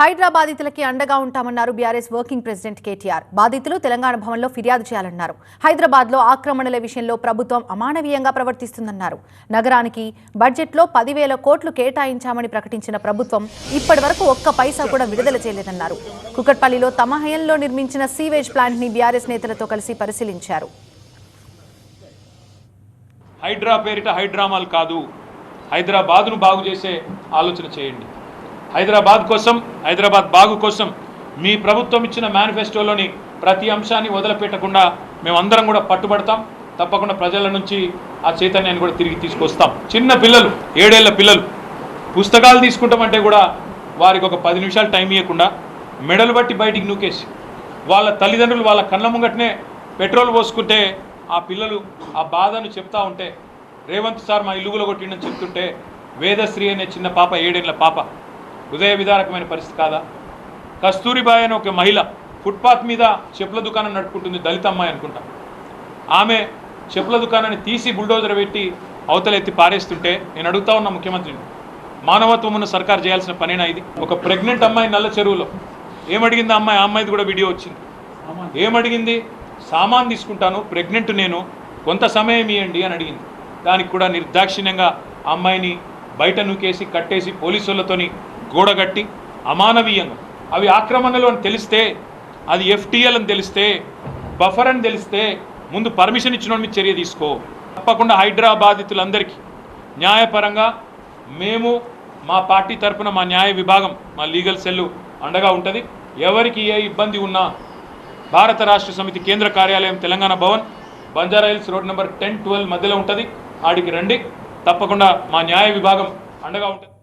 హైడ్రా బాధితులకి అండగా ఉంటామన్నారు BRS working president KTR. బాధితులు తెలంగాణ భవన్లో ఫిర్యాదు చేయాలన్నారు. హైదరాబాద్లో ఆక్రమణల విషయంలో ప్రభుత్వం అమానవీయంగా ప్రవర్తిస్తుందన్నారు. నగరానికి బడ్జెట్లో 10,000 కోట్లు కేటాయించామని ప్రకటించిన ప్రభుత్వం ఇప్పటివరకు ఒక్క పైసా కూడా విడుదల చేయలేదన్నారు. కుకట్పల్లిలో తమ హయంలో నిర్మించిన సీవేజ్ ప్లాంట్ ని బీఆర్ఎస్ నేతలతో కలిసి పరిశీలించారు. హైడ్రా పేరిట హైడ్రామాలు కాదు, హైదరాబాద్ను బాగు చేసే ఆలోచన చేయండి. హైదరాబాద్ కోసం, హైదరాబాద్ బాగు కోసం మీ ప్రభుత్వం ఇచ్చిన మేనిఫెస్టోలోని ప్రతి అంశాన్ని వదిలిపెట్టకుండా మేమందరం కూడా పట్టుబడతాం. తప్పకుండా ప్రజల నుంచి ఆ చైతన్యాన్ని కూడా తిరిగి తీసుకొస్తాం. చిన్న పిల్లలు, 7 ఏళ్ల పిల్లలు పుస్తకాలు తీసుకుంటామంటే కూడా వారికి ఒక 10 నిమిషాలు టైం ఇవ్వకుండా మెడలు బట్టి బయటికి నూకేసి వాళ్ళ తల్లిదండ్రులు వాళ్ళ కళ్ళ ముంగటనే పెట్రోల్ పోసుకుంటే ఆ పిల్లలు ఆ బాధను చెప్తా ఉంటే, రేవంత్ సార్ మా ఇల్లుగులో కొట్టిండని చెప్తుంటే వేదశ్రీ అనే చిన్న పాప, 7 ఏళ్ల పాప హృదయ విదారకమైన పరిస్థితి కాదా? కస్తూరిబాయ్ అనే ఒక మహిళ ఫుట్పాత్ మీద చెప్పుల దుకాణం నడుపుకుంటుంది, దళిత అమ్మాయి అనుకుంటా. ఆమె చెప్పుల దుకాణాన్ని తీసి బుల్డోజర్ పెట్టి అవతలెత్తి పారేస్తుంటే నేను అడుగుతా ఉన్న ముఖ్యమంత్రిని, మానవత్వం ఉన్న సర్కారు చేయాల్సిన పనేనా ఇది? ఒక ప్రెగ్నెంట్ అమ్మాయి నల్ల చెరువులో ఏమడిగింది ఆ అమ్మాయి? ఆ అమ్మాయిది కూడా వీడియో వచ్చింది. ఏమడిగింది? సామాన్ తీసుకుంటాను, ప్రెగ్నెంట్ నేను, కొంత సమయం ఇవ్వండి అని అడిగింది. దానికి కూడా నిర్దాక్షిణ్యంగా ఆ అమ్మాయిని బయట నూకేసి కట్టేసి పోలీసులతోని గోడగట్టి అమానవీయంగా, అవి ఆక్రమణలు అని తెలిస్తే, అది FTL అని తెలిస్తే, బఫర్ అని తెలిస్తే ముందు పర్మిషన్ ఇచ్చిన మీద చర్య తీసుకో. తప్పకుండా హైడ్రా బాధితులందరికీ న్యాయపరంగా మేము మా పార్టీ తరఫున మా న్యాయ విభాగం, మా లీగల్ సెల్లు అండగా ఉంటుంది. ఎవరికి ఏ ఇబ్బంది ఉన్నా భారత రాష్ట్ర సమితి కేంద్ర కార్యాలయం Telangana Bhavan, Banjara hills road number 10-12 మధ్యలో ఉంటుంది. ఆడికి రండి, తప్పకుండా మా న్యాయ విభాగం అండగా ఉంటుంది.